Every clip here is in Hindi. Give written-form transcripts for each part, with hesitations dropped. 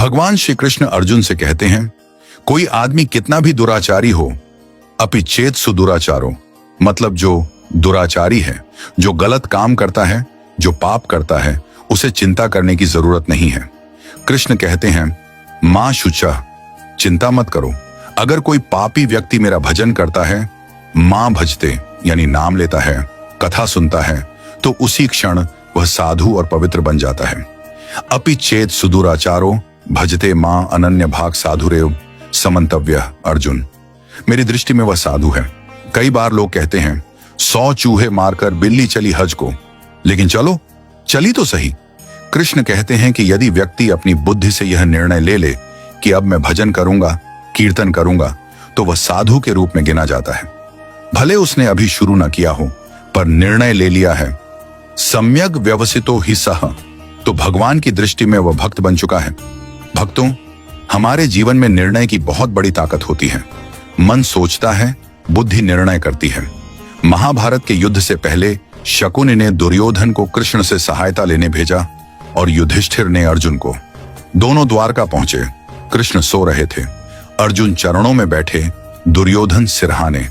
भगवान श्री कृष्ण अर्जुन से कहते हैं, कोई आदमी कितना भी दुराचारी हो, अपि चेत सुदुराचारो, मतलब जो दुराचारी है, जो गलत काम करता है, जो पाप करता है, उसे चिंता करने की जरूरत नहीं है। कृष्ण कहते हैं, मां शुचा, चिंता मत करो। अगर कोई पापी व्यक्ति मेरा भजन करता है, मां भजते यानी नाम लेता है, कथा सुनता है, तो उसी क्षण वह साधु और पवित्र बन जाता है। अपि चेत सुदुराचारो भजते मां अनन्य भाग साधुरेव समंतव्य अर्जुन। मेरी दृष्टि में वह साधु है। कई बार लोग कहते हैं 100 चूहे मारकर बिल्ली चली हज को, लेकिन चलो चली तो सही। कृष्ण कहते हैं कि यदि व्यक्ति अपनी बुद्धि से यह निर्णय ले ले कि अब मैं भजन करूंगा, कीर्तन करूंगा, तो वह साधु के रूप में गिना जाता है। भले उसने अभी शुरू न किया हो, पर निर्णय ले लिया है। सम्यक व्यवसितो ही सह, तो भगवान की दृष्टि में वह भक्त बन चुका है। भक्तों, हमारे जीवन में निर्णय की बहुत बड़ी ताकत होती है। मन सोचता है, बुद्धि निर्णय करती है। महाभारत के युद्ध से पहले शकुनि ने दुर्योधन को कृष्ण से सहायता लेने भेजा और युधिष्ठिर ने अर्जुन को। दोनों द्वारका पहुंचे। कृष्ण सो रहे थे, अर्जुन चरणों में बैठे, दुर्योधन सिरहाने।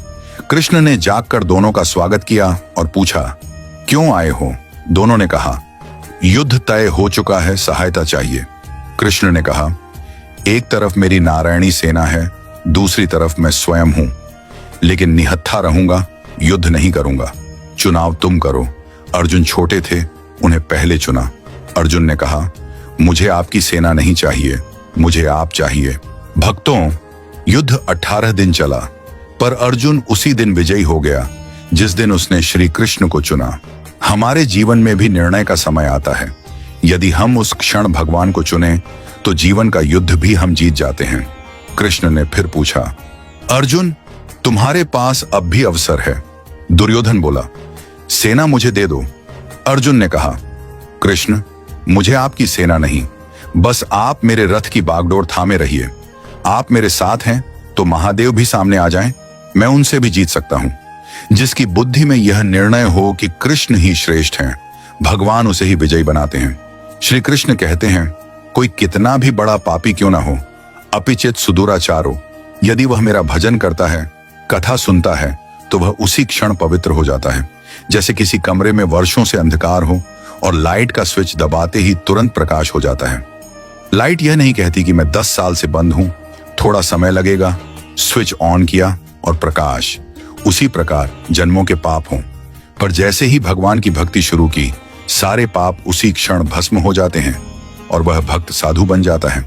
कृष्ण ने जागकर दोनों का स्वागत किया और पूछा, क्यों आए हो? दोनों ने कहा, युद्ध तय हो चुका है, सहायता चाहिए। कृष्ण ने कहा, एक तरफ मेरी नारायणी सेना है, दूसरी तरफ मैं स्वयं हूं, लेकिन निहत्था रहूंगा, युद्ध नहीं करूंगा। चुनाव तुम करो। अर्जुन छोटे थे, उन्हें पहले चुना। अर्जुन ने कहा, मुझे आपकी सेना नहीं चाहिए, मुझे आप चाहिए। भक्तों, युद्ध 18 दिन चला, पर अर्जुन उसी दिन विजयी हो गया जिस दिन उसने श्री कृष्ण को चुना। हमारे जीवन में भी निर्णय का समय आता है। यदि हम उस क्षण भगवान को चुने, तो जीवन का युद्ध भी हम जीत जाते हैं। कृष्ण ने फिर पूछा, अर्जुन, तुम्हारे पास अब भी अवसर है। दुर्योधन बोला, सेना मुझे दे दो। अर्जुन ने कहा, कृष्ण, मुझे आपकी सेना नहीं, बस आप मेरे रथ की बागडोर थामे रहिए। आप मेरे साथ हैं तो महादेव भी सामने आ जाएं, मैं उनसे भी जीत सकता हूं। जिसकी बुद्धि में यह निर्णय हो कि कृष्ण ही श्रेष्ठ हैं, भगवान उसे ही विजयी बनाते हैं। श्री कृष्ण कहते हैं, कोई कितना भी बड़ा पापी क्यों ना हो, अपिचित सुदुराचारो, यदि वह मेरा भजन करता है, कथा सुनता है, तो वह उसी क्षण पवित्र हो जाता है। जैसे किसी कमरे में वर्षों से अंधकार हो और लाइट का स्विच दबाते ही तुरंत प्रकाश हो जाता है। लाइट यह नहीं कहती कि मैं 10 साल से बंद हूं, थोड़ा समय लगेगा, स्विच ऑन किया और प्रकाश। उसी प्रकार जन्मों के पाप हों, पर जैसे ही भगवान की भक्ति शुरू की, सारे पाप उसी क्षण भस्म हो जाते हैं और वह भक्त साधु बन जाता है।